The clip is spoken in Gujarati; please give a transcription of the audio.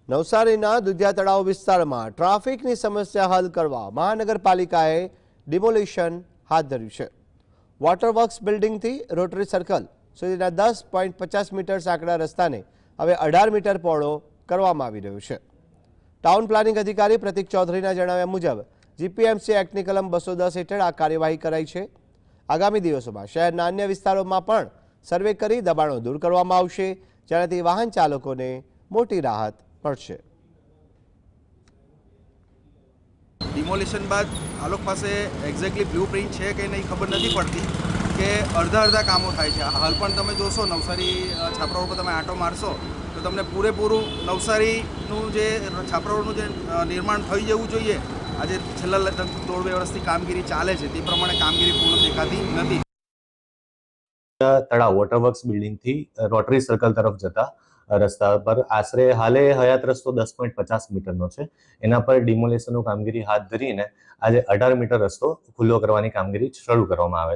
નવસારીના દુધિયા તળાવ વિસ્તારમાં ટ્રાફિકની સમસ્યા હલ કરવા મહાનગરપાલિકાએ ડિમોલિશન હાથ ધર્યું છે। વોટરવર્ક્સ બિલ્ડિંગથી રોટરી સર્કલ સુધીના 10.50 મીટર સાંકડા રસ્તાને હવે 18 મીટર પહોળો કરવામાં આવી રહ્યો છે। ટાઉન પ્લાનિંગ અધિકારી પ્રતિક ચૌધરીના જણાવ્યા મુજબ જીપીએમસી એક્ટની કલમ 210 હેઠળ આ કાર્યવાહી કરાઈ છે। આગામી દિવસોમાં શહેરના અન્ય વિસ્તારોમાં પણ સર્વે કરી દબાણો દૂર કરવામાં આવશે, જેનાથી વાહન ચાલકોને મોટી રાહત મળશે। ડિમોલિશન બાદ આ લોકો પાસે એક્ઝેક્ટલી બ્લુપ્રિન્ટ છે કે નહીં ખબર નથી પડતી કે અડધા કામો થાય છે। હાલ પણ તમે જોશો નવસારી છાપરા રોડ પર તમે આંટો મારશો તો તમને પૂરેપૂરું નવસારીનું જે છાપરા રોડનું જે નિર્માણ થઈ જવું જોઈએ, આજે છેલ્લા 1.5 વર્ષથી કામગીરી ચાલે છે તે પ્રમાણે કામગીરી પૂર્ણ દેખાતી નથી। તળાવ વોટરવર્ક્સ બિલ્ડિંગથી રોટરી સર્કલ તરફ જતા રસ્તા પર આશરે હાલે હયાત રસ્તો 10.50 મીટરનો છે। એના પર ડિમોલેશનનું કામગીરી હાથ ધરીને આજે 18 મીટર રસ્તો ખુલ્લો કરવાની કામગીરી શરૂ કરવામાં આવે છે।